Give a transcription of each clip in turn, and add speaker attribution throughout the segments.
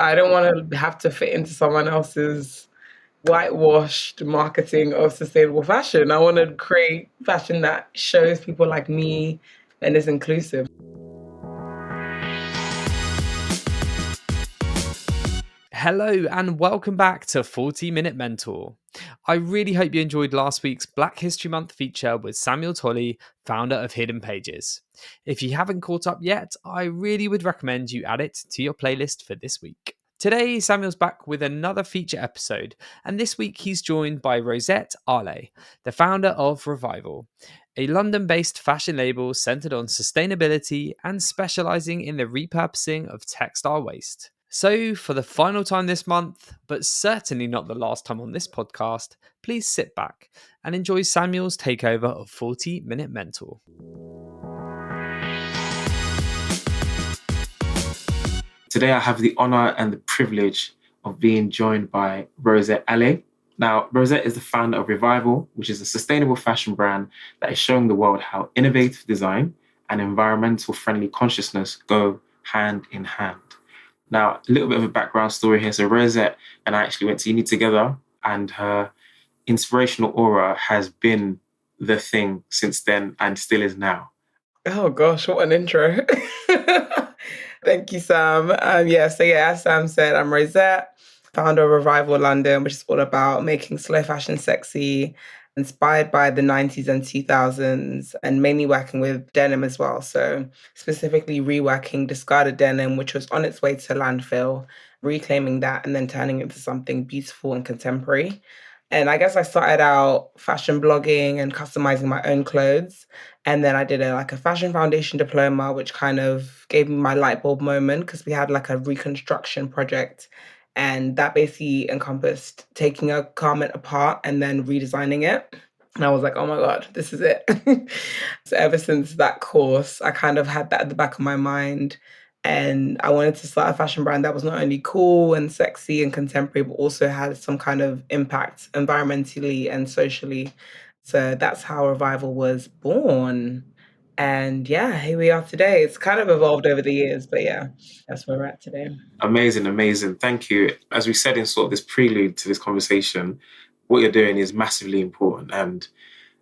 Speaker 1: I don't want to have to fit into someone else's whitewashed marketing of sustainable fashion. I want to create fashion that shows people like me and is inclusive.
Speaker 2: Hello and welcome back to 40-Minute Mentor. I really hope you enjoyed last week's Black History Month feature with Samuel Tholley, founder of Hidden Pages. If you haven't caught up yet, I really would recommend you add it to your playlist for this week. Today, Samuel's back with another feature episode, and this week he's joined by Rosette Ale, the founder of Revival, a London-based fashion label centered on sustainability and specializing in the repurposing of textile waste. So, for the final time this month, but certainly not the last time on this podcast, please sit back and enjoy Samuel's takeover of 40-Minute Mentor.
Speaker 3: Today, I have the honor and the privilege of being joined by Rosette Ale. Now, Rosette is the founder of Revival, which is a sustainable fashion brand that is showing the world how innovative design and environmental friendly consciousness go hand in hand. Now, a little bit of a background story here. So Rosette and I actually went to uni together, and her inspirational aura has been the thing since then and still is now.
Speaker 1: Oh gosh, what an intro. Thank you, Sam. As Sam said, I'm Rosette, founder of Revival London, which is all about making slow fashion sexy, inspired by the 90s and 2000s, and mainly working with denim as well. So specifically reworking discarded denim, which was on its way to landfill, reclaiming that and then turning it into something beautiful and contemporary. And I guess I started out fashion blogging and customizing my own clothes. And then I did a fashion foundation diploma, which kind of gave me my light bulb moment because we had like a reconstruction project. And that basically encompassed taking a garment apart and then redesigning it. And I was like, oh my God, this is it. So ever since that course, I kind of had that at the back of my mind. And I wanted to start a fashion brand that was not only cool and sexy and contemporary, but also had some kind of impact environmentally and socially. So that's how Revival was born. And yeah, here we are today. It's kind of evolved over the years, but yeah, that's where we're at today.
Speaker 3: Amazing. Thank you. As we said in sort of this prelude to this conversation, what you're doing is massively important. And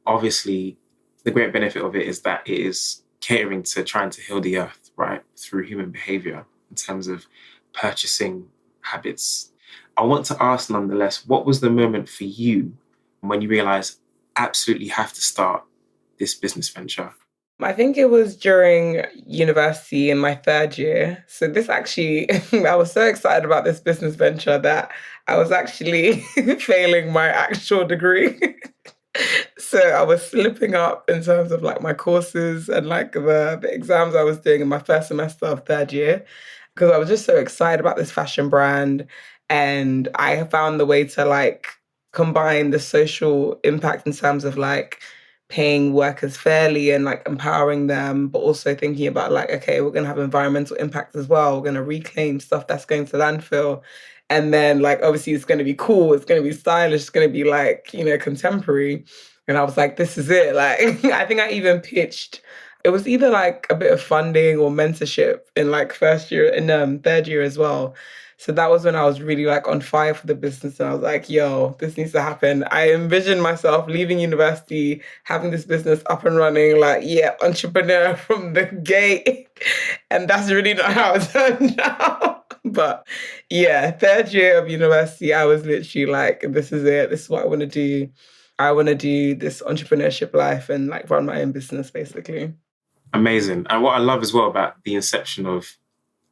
Speaker 3: obviously, the great benefit of it is that it is catering to trying to heal the earth, right, through human behavior in terms of purchasing habits. I want to ask, nonetheless, what was the moment for you when you realized absolutely have to start this business venture?
Speaker 1: I think it was during university in my third year. So this actually, I was so excited about this business venture that I was actually failing my actual degree. So I was slipping up in terms of like my courses and like the exams I was doing in my first semester of third year because I was just so excited about this fashion brand. And I found the way to like combine the social impact in terms of like paying workers fairly and like empowering them, but also thinking about like, okay, we're gonna have environmental impact as well. We're gonna reclaim stuff that's going to landfill. And then like obviously it's gonna be cool, it's gonna be stylish, it's gonna be like, contemporary. And I was like, this is it. Like I think I even pitched it was either like a bit of funding or mentorship in like first year and third year as well. So that was when I was really like on fire for the business. And I was like, yo, this needs to happen. I envisioned myself leaving university, having this business up and running, like, yeah, entrepreneur from the gate. And that's really not how it turned out. But yeah, third year of university, I was literally like, this is it. This is what I want to do. I want to do this entrepreneurship life and like run my own business, basically.
Speaker 3: Amazing. And what I love as well about the inception of,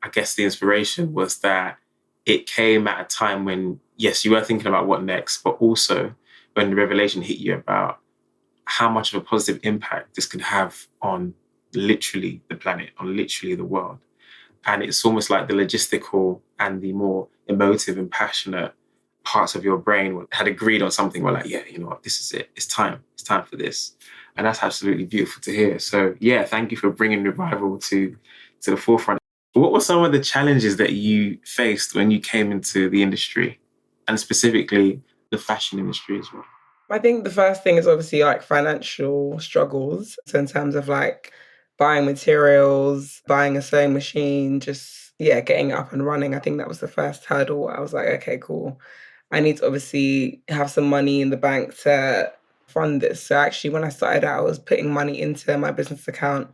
Speaker 3: I guess, the inspiration was that it came at a time when, yes, you were thinking about what next, but also when the revelation hit you about how much of a positive impact this could have on literally the planet, on literally the world. And it's almost like the logistical and the more emotive and passionate parts of your brain had agreed on something. We're like, yeah, you know what, this is it. It's time. It's time for this. And that's absolutely beautiful to hear. So yeah, thank you for bringing Revival to the forefront. What were some of the challenges that you faced when you came into the industry, and specifically the fashion industry as well?
Speaker 1: I think the first thing is obviously like financial struggles. So in terms of like buying materials, buying a sewing machine, just yeah, getting up and running. I think that was the first hurdle. I was like, okay, cool. I need to obviously have some money in the bank to fund this. So actually, when I started out, I was putting money into my business account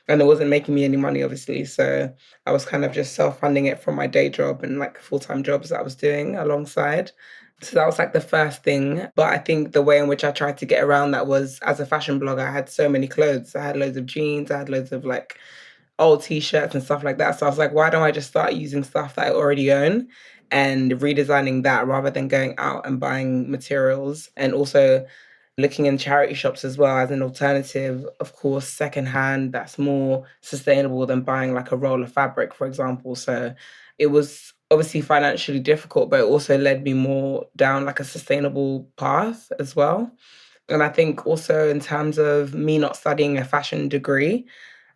Speaker 1: and it wasn't making me any money, obviously. So I was kind of just self-funding it from my day job and like full-time jobs that I was doing alongside. So that was like the first thing. But I think the way in which I tried to get around that was as a fashion blogger, I had so many clothes. I had loads of jeans, I had loads of like old t-shirts and stuff like that. So I was like, why don't I just start using stuff that I already own and redesigning that rather than going out and buying materials, and also looking in charity shops as well as an alternative, of course, secondhand that's more sustainable than buying like a roll of fabric, for example. So it was obviously financially difficult, but it also led me more down like a sustainable path as well. And I think also in terms of me not studying a fashion degree,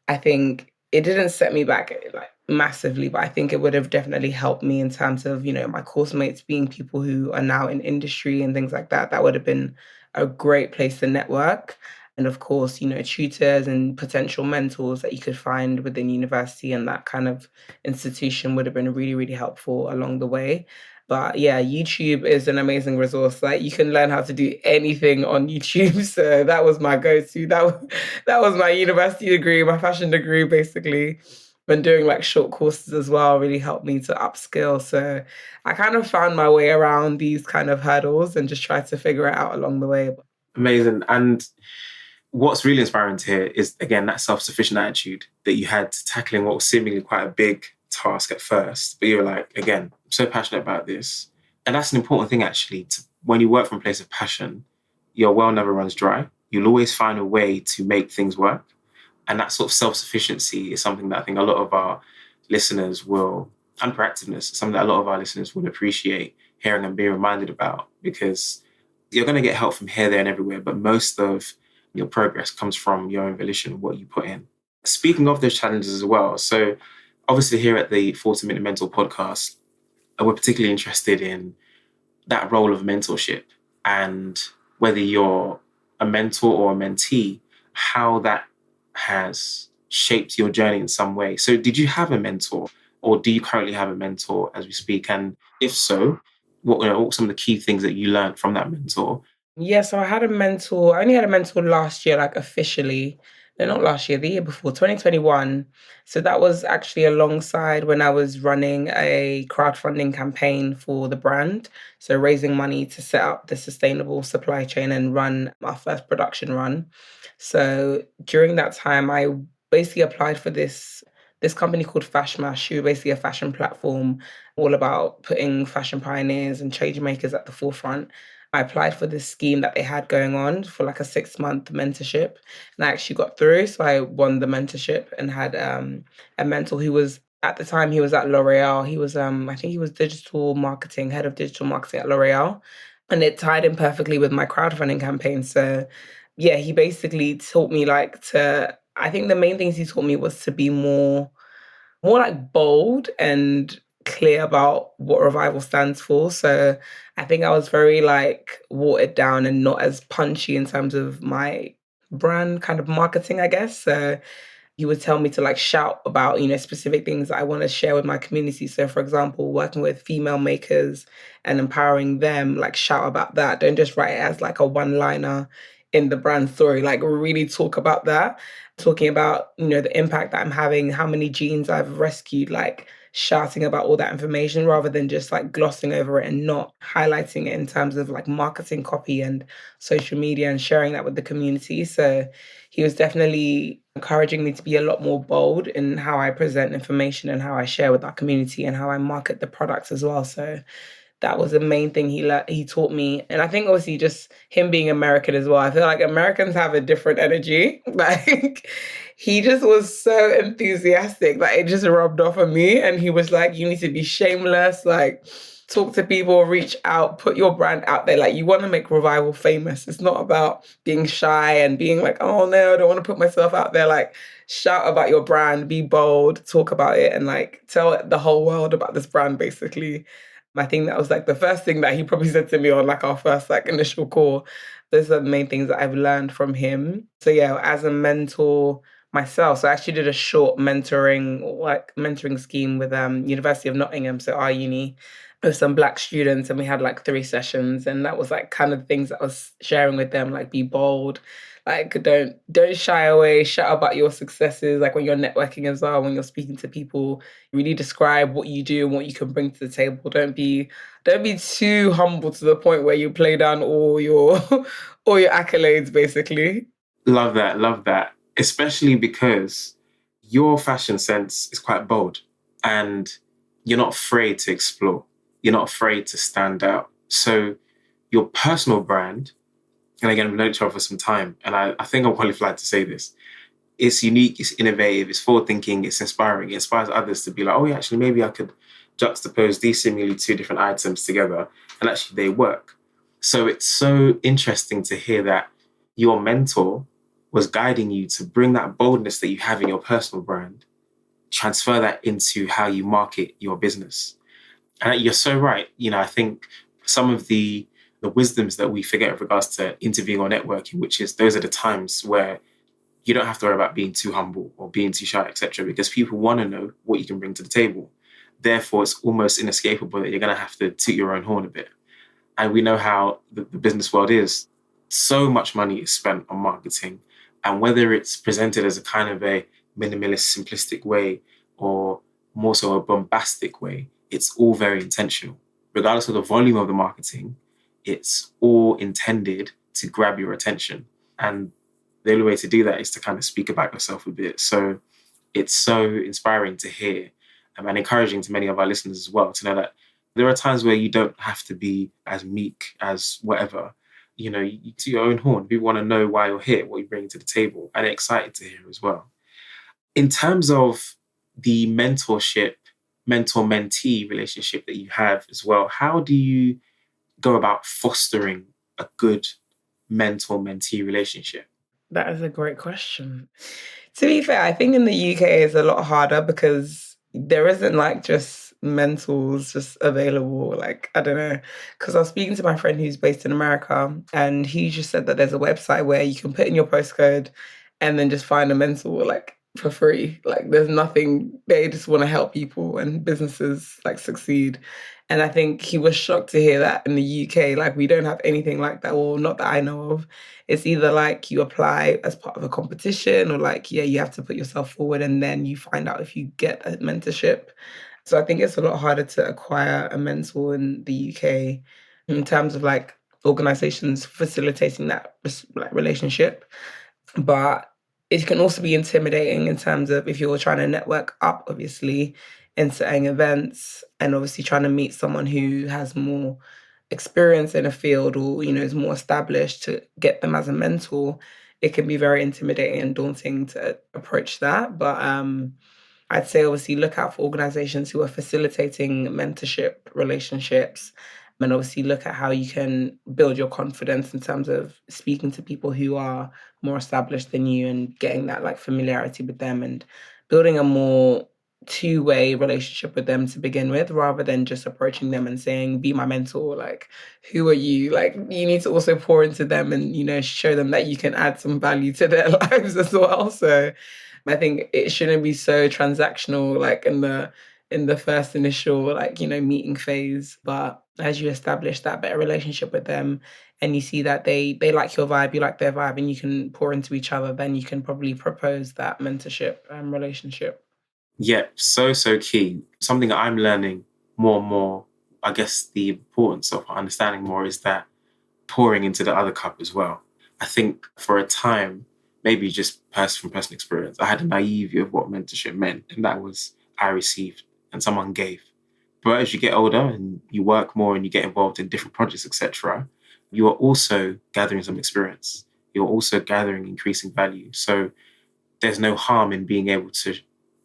Speaker 1: I think it didn't set me back like massively, but I think it would have definitely helped me in terms of, my course mates being people who are now in industry and things like that. That would have been a great place to network. And of course, tutors and potential mentors that you could find within university and that kind of institution would have been really, really helpful along the way. But yeah, YouTube is an amazing resource. Like you can learn how to do anything on YouTube. So that was my go-to. That was my university degree, my fashion degree, basically. Been doing like short courses as well, really helped me to upskill. So I kind of found my way around these kind of hurdles and just tried to figure it out along the way.
Speaker 3: Amazing. And what's really inspiring to hear is, again, that self-sufficient attitude that you had to tackling what was seemingly quite a big task at first. But you were like, again, I'm so passionate about this. And that's an important thing, actually. When you work from a place of passion, your well never runs dry. You'll always find a way to make things work. And that sort of self-sufficiency is something that I think a lot of our listeners will, and proactiveness, something that a lot of our listeners will appreciate hearing and being reminded about, because you're going to get help from here, there, and everywhere. But most of your progress comes from your own volition, what you put in. Speaking of those challenges as well, so obviously here at the 40-Minute Mentor podcast, we're particularly interested in that role of mentorship and whether you're a mentor or a mentee, how that has shaped your journey in some way. So did you have a mentor, or do you currently have a mentor as we speak? And if so, what are some of the key things that you learned from that mentor?
Speaker 1: Yeah, so I had a mentor. I only had a mentor last year, like officially. No, not last year, the year before, 2021. So that was actually alongside when I was running a crowdfunding campaign for the brand. So raising money to set up the sustainable supply chain and run our first production run. So during that time, I basically applied for this company called Fashmash, who are basically a fashion platform all about putting fashion pioneers and change makers at the forefront. I applied for this scheme that they had going on for like a 6-month mentorship, and I actually got through. So I won the mentorship and had a mentor who was at the time he was at L'Oreal. He was I think he was digital marketing, head of digital marketing at L'Oreal, and it tied in perfectly with my crowdfunding campaign. So yeah, he basically taught me like to. I think the main things he taught me was to be more like bold and clear about what Revival stands for. So I think I was very like watered down and not as punchy in terms of my brand kind of marketing, I guess. So he would tell me to like shout about, specific things that I want to share with my community. So for example, working with female makers and empowering them, like shout about that. Don't just write it as like a one-liner in the brand story, like really talk about that. Talking about, the impact that I'm having, how many genes I've rescued, like shouting about all that information rather than just like glossing over it and not highlighting it in terms of like marketing copy and social media and sharing that with the community. So he was definitely encouraging me to be a lot more bold in how I present information and how I share with our community and how I market the products as well. So that was the main thing he taught me. And I think obviously just him being American as well. I feel like Americans have a different energy. Like he just was so enthusiastic that it just rubbed off on me. And he was like, you need to be shameless, like talk to people, reach out, put your brand out there. Like you want to make Revival famous. It's not about being shy and being like, oh no, I don't want to put myself out there. Like shout about your brand, be bold, talk about it, and like tell the whole world about this brand basically. I think that was like the first thing that he probably said to me on like our first like initial call. Those are the main things that I've learned from him. So yeah, as a mentor, myself. So I actually did a short mentoring scheme with University of Nottingham, so our uni, with some Black students, and we had like 3 sessions, and that was like kind of things that I was sharing with them, like be bold, like don't shy away, shout about your successes, like when you're networking as well, when you're speaking to people, really describe what you do and what you can bring to the table. Don't be too humble to the point where you play down all your all your accolades, basically.
Speaker 3: Love that. Love that. Especially because your fashion sense is quite bold and you're not afraid to explore. You're not afraid to stand out. So your personal brand, and again, we've known each other for some time, and I think I'm qualified to say this. It's unique, it's innovative, it's forward thinking, it's inspiring. It inspires others to be like, oh yeah, actually, maybe I could juxtapose these seemingly two different items together and actually they work. So it's so interesting to hear that your mentor was guiding you to bring that boldness that you have in your personal brand, transfer that into how you market your business. And you're so right. I think some of the wisdoms that we forget with regards to interviewing or networking, which is those are the times where you don't have to worry about being too humble or being too shy, etc., because people want to know what you can bring to the table. Therefore, it's almost inescapable that you're going to have to toot your own horn a bit. And we know how the business world is. So much money is spent on marketing. And whether it's presented as a kind of a minimalist, simplistic way or more so a bombastic way, it's all very intentional. Regardless of the volume of the marketing, it's all intended to grab your attention. And the only way to do that is to kind of speak about yourself a bit. So it's so inspiring to hear and encouraging to many of our listeners as well to know that there are times where you don't have to be as meek as whatever. You to your own horn. People want to know why you're here, what you bring to the table, and they're excited to hear as well. In terms of the mentorship, mentor-mentee relationship that you have as well, how do you go about fostering a good mentor-mentee relationship?
Speaker 1: That is a great question. To be fair, I think in the UK it's a lot harder because there isn't like just mentors just available. Like, I don't know. Because I was speaking to my friend who's based in America, and he just said that there's a website where you can put in your postcode and then just find a mentor like for free. Like there's nothing, they just want to help people and businesses like succeed. And I think he was shocked to hear that in the UK, like we don't have anything like that, or not that I know of. It's either like you apply as part of a competition or like, yeah, you have to put yourself forward and then you find out if you get a mentorship. So I think it's a lot harder to acquire a mentor in the UK in terms of like organizations facilitating that like relationship. But it can also be intimidating in terms of if you're trying to network up, obviously, in certain events and obviously trying to meet someone who has more experience in a field or, is more established to get them as a mentor, it can be very intimidating and daunting to approach that. But I'd say obviously look out for organizations who are facilitating mentorship relationships and obviously look at how you can build your confidence in terms of speaking to people who are more established than you and getting that like familiarity with them and building a more two-way relationship with them to begin with rather than just approaching them and saying be my mentor, like who are you, like you need to also pour into them and show them that you can add some value to their lives as well. So I think it shouldn't be so transactional, like in the first initial, like, meeting phase. But as you establish that better relationship with them and you see that they like your vibe, you like their vibe, and you can pour into each other, then you can probably propose that mentorship relationship.
Speaker 3: Yeah, so key. Something I'm learning more and more, I guess the importance of understanding more is that pouring into the other cup as well. I think for a time, maybe just from personal experience, I had a naive view of what mentorship meant, and that was I received and someone gave. But as you get older and you work more and you get involved in different projects, etc., you are also gathering some experience. You're also gathering increasing value. So there's no harm in being able to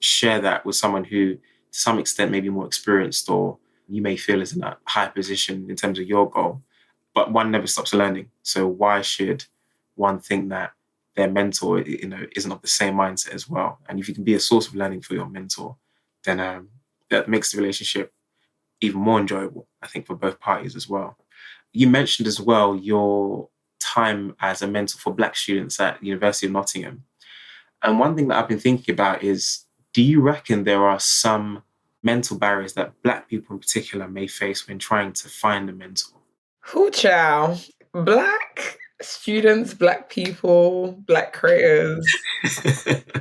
Speaker 3: share that with someone who, to some extent, may be more experienced or you may feel is in a high position in terms of your goal. But one never stops learning. So why should one think that their mentor, isn't of the same mindset as well? And if you can be a source of learning for your mentor, then that makes the relationship even more enjoyable, I think, for both parties as well. You mentioned as well your time as a mentor for Black students at the University of Nottingham. And one thing that I've been thinking about is, do you reckon there are some mental barriers that Black people in particular may face when trying to find a mentor?
Speaker 1: Who child? Black students, Black people, Black creators.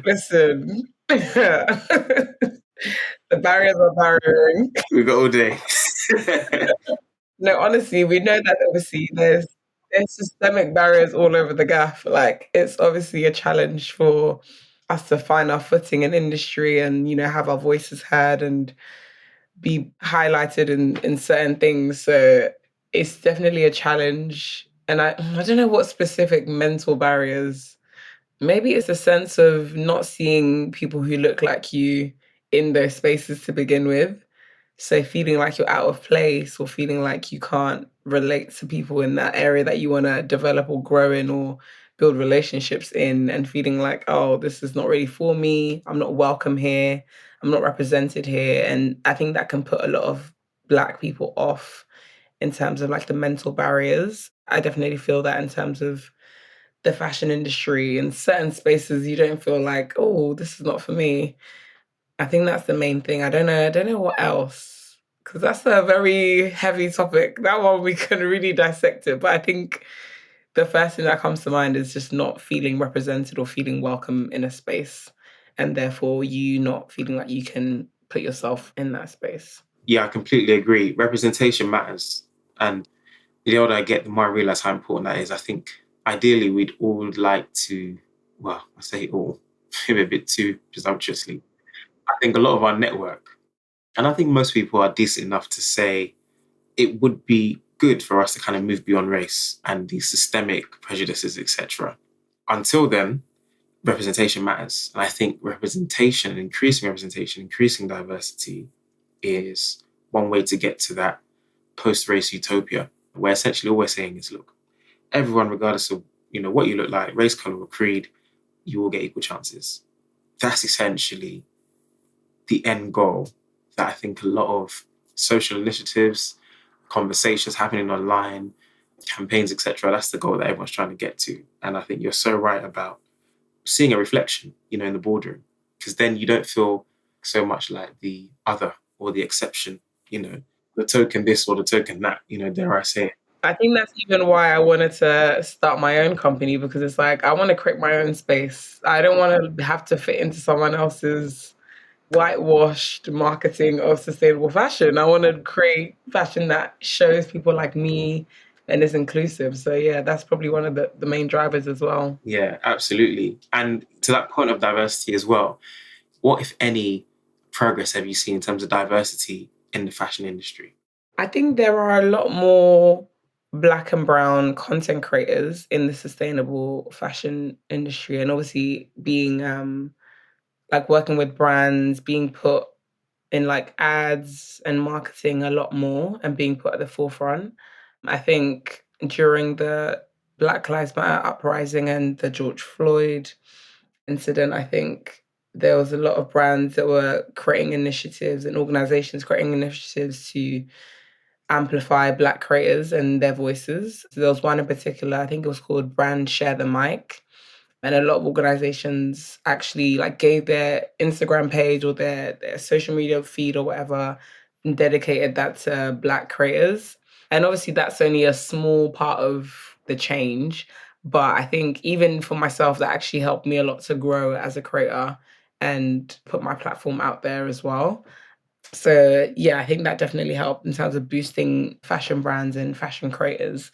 Speaker 1: Listen, the barriers are barriering.
Speaker 3: We've got all day.
Speaker 1: No, honestly, we know that obviously there's systemic barriers all over the gaff. Like it's obviously a challenge for us to find our footing in industry and have our voices heard and be highlighted in certain things. So it's definitely a challenge. And I don't know what specific mental barriers. Maybe it's a sense of not seeing people who look like you in those spaces to begin with. So feeling like you're out of place or feeling like you can't relate to people in that area that you want to develop or grow in or build relationships in, and feeling like, oh, this is not really for me. I'm not welcome here. I'm not represented here. And I think that can put a lot of Black people off in terms of like the mental barriers. I definitely feel that in terms of the fashion industry. In certain spaces, you don't feel like, oh, this is not for me. I think that's the main thing. I don't know what else, because that's a very heavy topic. That one we can really dissect it. But I think the first thing that comes to mind is just not feeling represented or feeling welcome in a space, and therefore you not feeling like you can put yourself in that space.
Speaker 3: Yeah, I completely agree. Representation matters. And the older I get, the more I realize how important that is. I think ideally we'd all like to, well, I say all, maybe a bit too presumptuously. I think a lot of our network, and I think most people are decent enough to say it would be good for us to kind of move beyond race and these systemic prejudices, etc. Until then, representation matters. And I think increasing diversity is one way to get to that post-race utopia, where essentially all we're saying is, look, everyone, regardless of what you look like, race, color, or creed, you will get equal chances. That's essentially the end goal that I think a lot of social initiatives, conversations happening online, campaigns, etc. That's the goal that everyone's trying to get to. And I think you're so right about seeing a reflection, in the boardroom, because then you don't feel so much like the other or the exception, the token this or the token that, dare I say it.
Speaker 1: I think that's even why I wanted to start my own company, because it's like I want to create my own space. I don't want to have to fit into someone else's whitewashed marketing of sustainable fashion. I want to create fashion that shows people like me and is inclusive. So yeah, that's probably one of the main drivers as well.
Speaker 3: Yeah, absolutely. And to that point of diversity as well, what, if any, progress have you seen in terms of diversity in the fashion industry?
Speaker 1: I think there are a lot more Black and brown content creators in the sustainable fashion industry, and obviously being like working with brands, being put in like ads and marketing a lot more and being put at the forefront. I think during the Black Lives Matter uprising and the George Floyd incident, I think there was a lot of brands that were creating initiatives and organizations creating initiatives to amplify Black creators and their voices. So there was one in particular, I think it was called Brand Share the Mic. And a lot of organizations actually like gave their Instagram page or their social media feed or whatever and dedicated that to Black creators. And obviously that's only a small part of the change. But I think even for myself, that actually helped me a lot to grow as a creator and put my platform out there as well. So yeah, I think that definitely helped in terms of boosting fashion brands and fashion creators.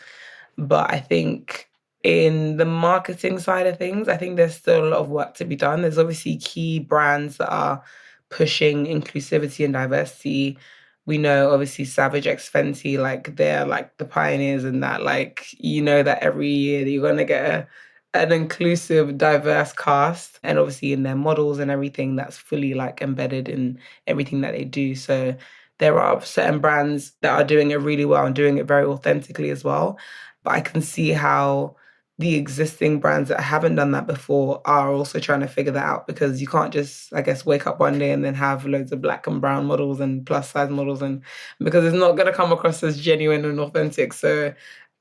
Speaker 1: But I think in the marketing side of things, I think there's still a lot of work to be done. There's obviously key brands that are pushing inclusivity and diversity. We know obviously Savage X Fenty, like they're like the pioneers in that. Like that every year you're gonna get an inclusive, diverse cast, and obviously in their models and everything that's fully like embedded in everything that they do. So there are certain brands that are doing it really well and doing it very authentically as well. But I can see how the existing brands that haven't done that before are also trying to figure that out, because you can't just, I guess, wake up one day and then have loads of Black and brown models and plus size models, and because it's not going to come across as genuine and authentic. So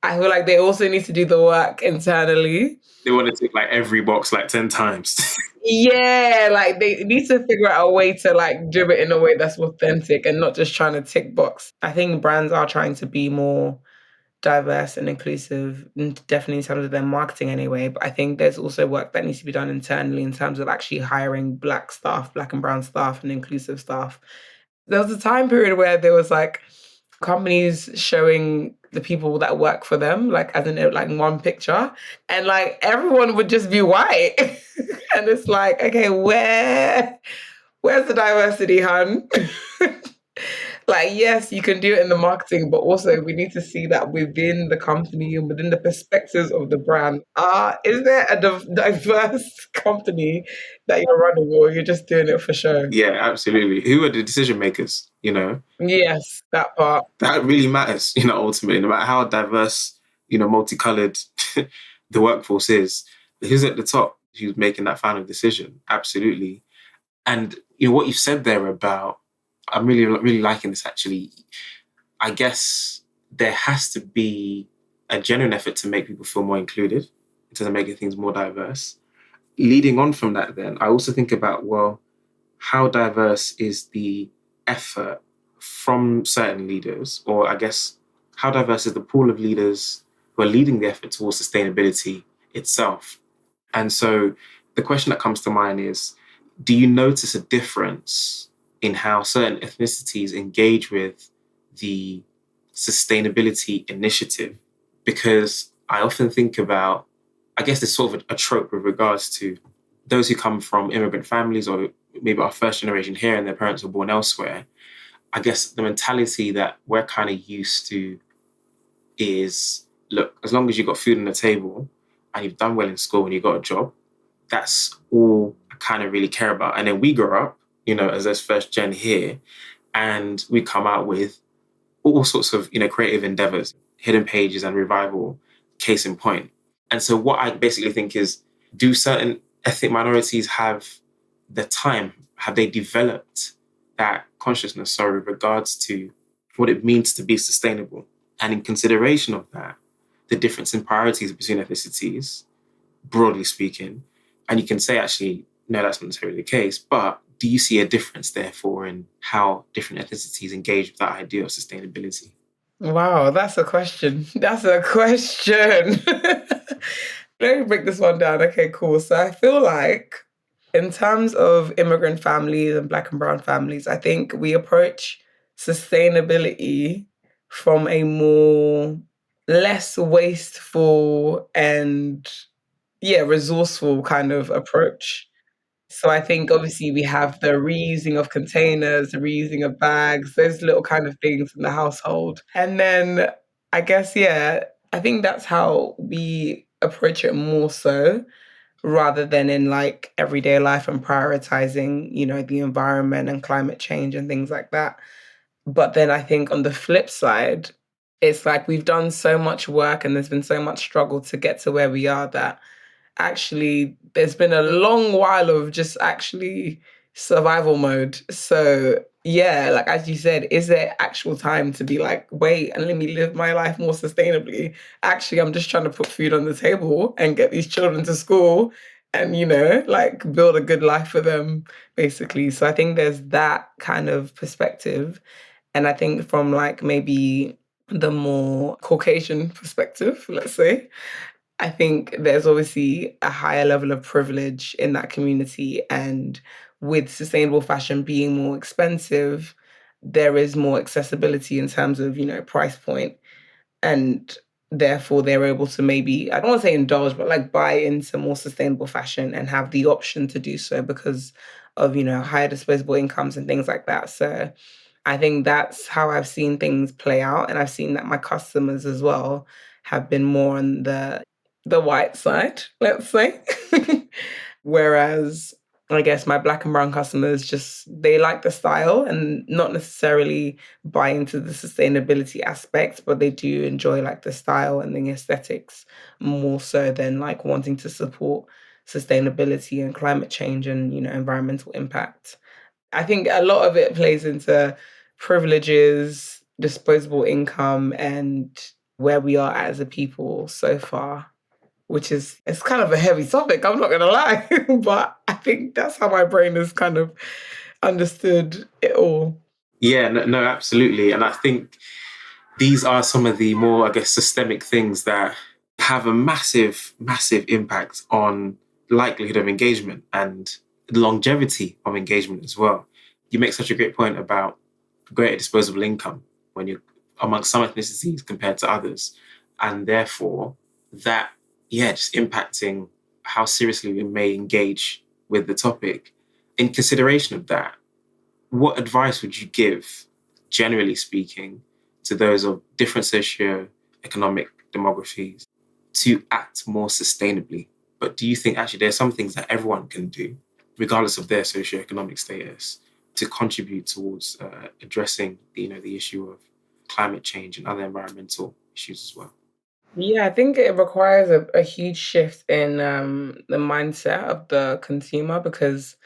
Speaker 1: I feel like they also need to do the work internally.
Speaker 3: They want to tick like every box like 10 times.
Speaker 1: Yeah, like they need to figure out a way to like do it in a way that's authentic and not just trying to tick box. I think brands are trying to be more diverse and inclusive, definitely in terms of their marketing anyway. But I think there's also work that needs to be done internally in terms of actually hiring Black staff, Black and brown staff, and inclusive staff. There was a time period where there was like companies showing the people that work for them, like as in like one picture, and like everyone would just be white. And it's like, okay, where's the diversity, hun? Like, yes, you can do it in the marketing, but also we need to see that within the company and within the perspectives of the brand. Is there a diverse company that you're running, or you're just doing it for show?
Speaker 3: Yeah, absolutely. Who are the decision makers?
Speaker 1: Yes, that part.
Speaker 3: That really matters, ultimately, no matter how diverse, multicolored the workforce is. Who's at the top? Who's making that final decision? Absolutely. And what you've said there about, I'm really, really liking this actually. I guess there has to be a genuine effort to make people feel more included in terms of making things more diverse. Leading on from that, then, I also think about, well, how diverse is the effort from certain leaders, or I guess, how diverse is the pool of leaders who are leading the effort towards sustainability itself? And so the question that comes to mind is, do you notice a difference in how certain ethnicities engage with the sustainability initiative? Because I often think about, I guess there's sort of a trope with regards to those who come from immigrant families or maybe our first generation here and their parents were born elsewhere. I guess the mentality that we're kind of used to is, look, as long as you've got food on the table and you've done well in school and you've got a job, that's all I kind of really care about. And then we grow up, as this first gen here, and we come out with all sorts of, creative endeavors, hidden pages and Revival, case in point. And so what I basically think is, do certain ethnic minorities have the time? Have they developed that consciousness, with regards to what it means to be sustainable? And in consideration of that, the difference in priorities between ethnicities, broadly speaking, and you can say, actually, no, that's not necessarily the case, but do you see a difference, therefore, in how different ethnicities engage with that idea of sustainability?
Speaker 1: Wow, that's a question. That's a question. Let me break this one down. Okay, cool. So I feel like in terms of immigrant families and Black and brown families, I think we approach sustainability from a more less wasteful and resourceful kind of approach. So I think obviously we have the reusing of containers, the reusing of bags, those little kind of things in the household. And then I guess, I think that's how we approach it more so rather than in like everyday life and prioritizing, the environment and climate change and things like that. But then I think on the flip side, it's like we've done so much work and there's been so much struggle to get to where we are that actually there's been a long while of just actually survival mode. So like as you said, is there actual time to be like, wait, and let me live my life more sustainably? Actually, I'm just trying to put food on the table and get these children to school and, like build a good life for them, basically. So I think there's that kind of perspective. And I think from like maybe the more Caucasian perspective, let's say, I think there's obviously a higher level of privilege in that community. And with sustainable fashion being more expensive, there is more accessibility in terms of, price point. And therefore they're able to maybe, I don't want to say indulge, but like buy into more sustainable fashion and have the option to do so because of, higher disposable incomes and things like that. So I think that's how I've seen things play out. And I've seen that my customers as well have been more on the white side, let's say. Whereas I guess my Black and brown customers they like the style and not necessarily buy into the sustainability aspect, but they do enjoy like the style and the aesthetics more so than like wanting to support sustainability and climate change and, environmental impact. I think a lot of it plays into privileges, disposable income, and where we are as a people so far, which is, it's kind of a heavy topic, I'm not going to lie, but I think that's how my brain has kind of understood it all.
Speaker 3: Yeah, no, absolutely. And I think these are some of the more, I guess, systemic things that have a massive, massive impact on the likelihood of engagement and the longevity of engagement as well. You make such a great point about greater disposable income when you're amongst some ethnicities compared to others. And therefore, that, just impacting how seriously we may engage with the topic. In consideration of that, what advice would you give, generally speaking, to those of different socio-economic demographies to act more sustainably? But do you think actually there are some things that everyone can do, regardless of their socio-economic status, to contribute towards addressing the issue of climate change and other environmental issues as well?
Speaker 1: Yeah, I think it requires a huge shift in the mindset of the consumer, because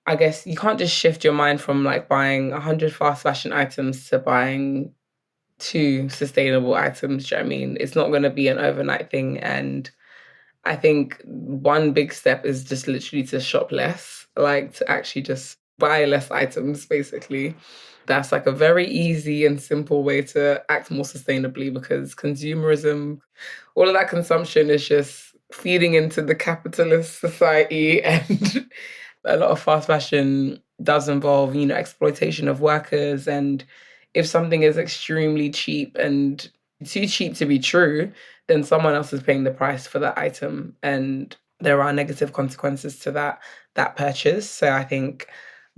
Speaker 1: I guess you can't just shift your mind from like buying 100 fast fashion items to buying two sustainable items. Do you know what I mean? It's not going to be an overnight thing. And I think one big step is just literally to shop less, like to actually just buy less items, basically. That's like a very easy and simple way to act more sustainably, because consumerism, all of that consumption is just feeding into the capitalist society. And a lot of fast fashion does involve, exploitation of workers. And if something is extremely cheap and too cheap to be true, then someone else is paying the price for that item. And there are negative consequences to that purchase. So I think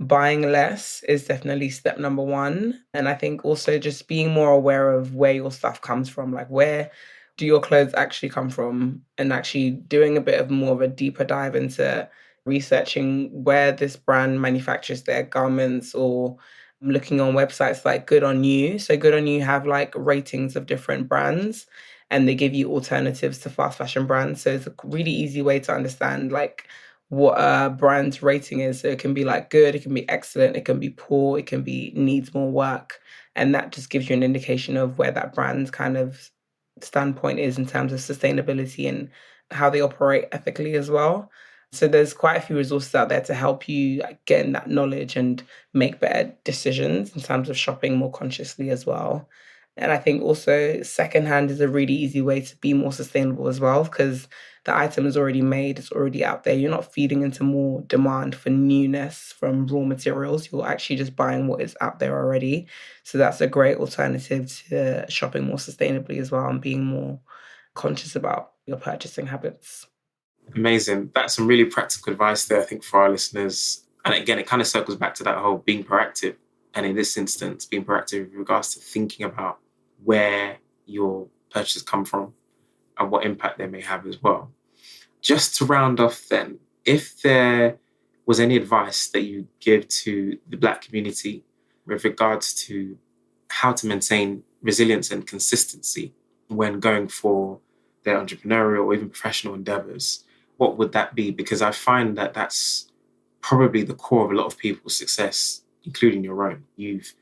Speaker 1: buying less is definitely step number one. And I think also just being more aware of where your stuff comes from, like where do your clothes actually come from, and actually doing a bit of more of a deeper dive into researching where this brand manufactures their garments, or looking on websites like Good On You. So Good On You have like ratings of different brands, and they give you alternatives to fast fashion brands. So it's a really easy way to understand like what a brand's rating is. So it can be like good, it can be excellent, it can be poor, it can be needs more work. And that just gives you an indication of where that brand's kind of standpoint is in terms of sustainability and how they operate ethically as well. So there's quite a few resources out there to help you like, gain that knowledge and make better decisions in terms of shopping more consciously as well. And I think also secondhand is a really easy way to be more sustainable as well, because the item is already made, it's already out there. You're not feeding into more demand for newness from raw materials. You're actually just buying what is out there already. So that's a great alternative to shopping more sustainably as well, and being more conscious about your purchasing habits.
Speaker 3: Amazing. That's some really practical advice there, I think, for our listeners. And again, it kind of circles back to that whole being proactive. And in this instance, being proactive with regards to thinking about where your purchases come from and what impact they may have as well. Just to round off then, if there was any advice that you give to the Black community with regards to how to maintain resilience and consistency when going for their entrepreneurial or even professional endeavors, what would that be? Because I find that that's probably the core of a lot of people's success, including your own. You've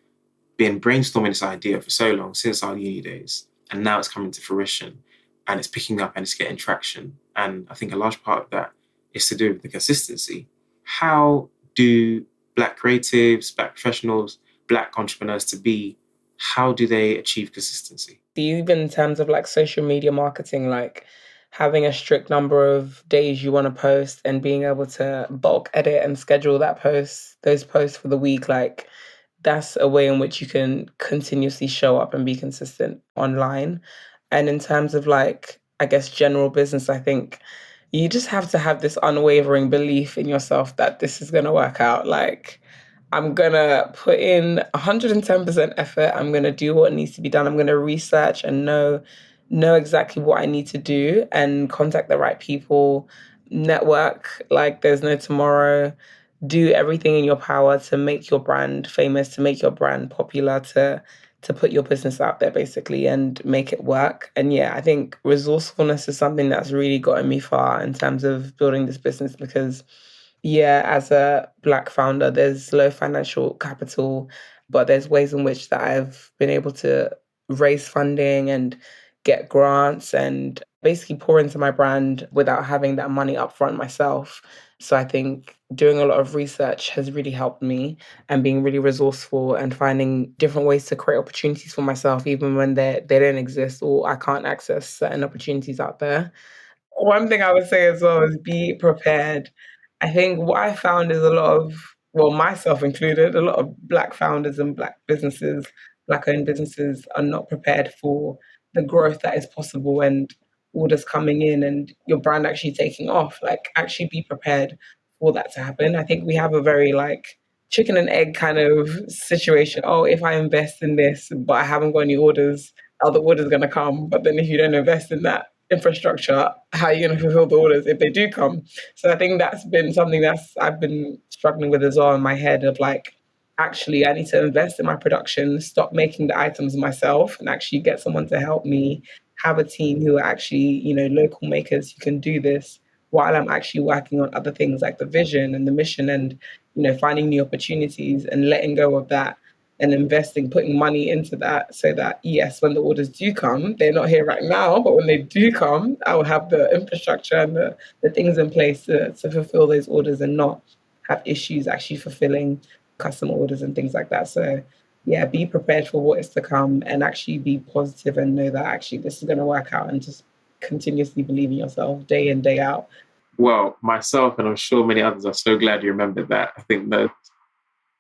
Speaker 3: been brainstorming this idea for so long, since our uni days, and now it's coming to fruition and it's picking up and it's getting traction. And I think a large part of that is to do with the consistency. How do Black creatives, Black professionals, Black entrepreneurs to be, how do they achieve consistency?
Speaker 1: Even in terms of like social media marketing, like having a strict number of days you want to post and being able to bulk edit and schedule those posts for the week, like that's a way in which you can continuously show up and be consistent online. And in terms of like, I guess, general business, I think you just have to have this unwavering belief in yourself that this is going to work out. Like, I'm going to put in 110% effort. I'm going to do what needs to be done. I'm going to research and know exactly what I need to do and contact the right people, network like there's no tomorrow, do everything in your power to make your brand famous, to make your brand popular, to put your business out there basically and make it work. And yeah, I think resourcefulness is something that's really gotten me far in terms of building this business, because yeah, as a Black founder, there's low financial capital, but there's ways in which that I've been able to raise funding and get grants and basically pour into my brand without having that money upfront myself. So I think doing a lot of research has really helped me, and being really resourceful and finding different ways to create opportunities for myself, even when they don't exist or I can't access certain opportunities out there. One thing I would say as well is be prepared. I think what I found is a lot of, well, myself included, a lot of Black founders and Black businesses, Black-owned businesses are not prepared for the growth that is possible and orders coming in and your brand actually taking off. Like, actually be prepared for that to happen. I think we have a very like chicken and egg kind of situation. Oh, if I invest in this, but I haven't got any orders, are the orders going to come? But then if you don't invest in that infrastructure, how are you going to fulfill the orders if they do come? So I think that's been something that's I've been struggling with as well in my head of like, actually, I need to invest in my production, stop making the items myself, and actually get someone to help me, have a team who are actually, local makers who can do this while I'm actually working on other things like the vision and the mission and, finding new opportunities and letting go of that and investing, putting money into that so that, yes, when the orders do come, they're not here right now, but when they do come, I will have the infrastructure and the things in place to fulfill those orders and not have issues actually fulfilling customer orders and things like that. So, yeah, be prepared for what is to come and actually be positive and know that actually this is going to work out, and just continuously believe in yourself day in, day out.
Speaker 3: Well, myself and I'm sure many others are so glad you remembered that. I think that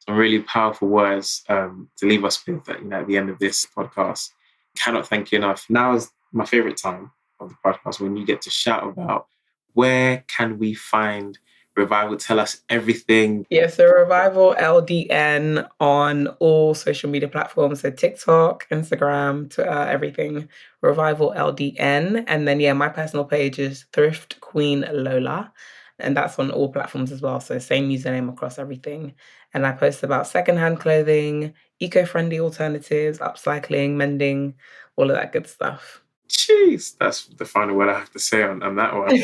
Speaker 3: some really powerful words to leave us with at the end of this podcast. Cannot thank you enough. Now is my favorite time of the podcast when you get to shout about where can we find Revival. Tell us everything.
Speaker 1: Yeah, so Revival LDN on all social media platforms. So TikTok, Instagram, Twitter, everything. Revival LDN. And then, yeah, my personal page is Thrift Queen Lola. And that's on all platforms as well. So same username across everything. And I post about secondhand clothing, eco-friendly alternatives, upcycling, mending, all of that good stuff.
Speaker 3: Jeez, that's the final word I have to say on that one.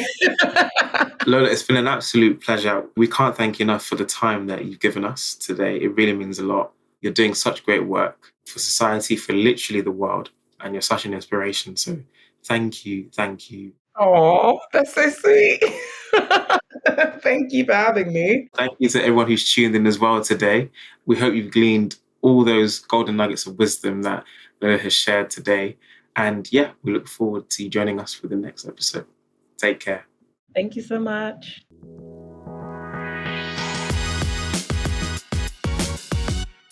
Speaker 3: Lola, it's been an absolute pleasure. We can't thank you enough for the time that you've given us today. It really means a lot. You're doing such great work for society, for literally the world, and you're such an inspiration. So thank you, thank you.
Speaker 1: Oh, that's so sweet. Thank you for having me.
Speaker 3: Thank you to everyone who's tuned in as well today. We hope you've gleaned all those golden nuggets of wisdom that Lola has shared today. And yeah, we look forward to you joining us for the next episode. Take care.
Speaker 1: Thank you so much.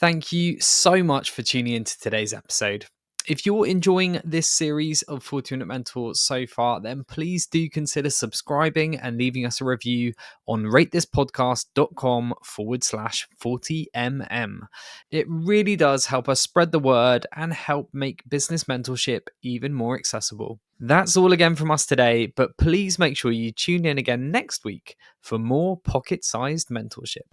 Speaker 2: Thank you so much for tuning into today's episode. If you're enjoying this series of 40 Minute Mentors so far, then please do consider subscribing and leaving us a review on ratethispodcast.com/40mm. It really does help us spread the word and help make business mentorship even more accessible. That's all again from us today, but please make sure you tune in again next week for more pocket-sized mentorship.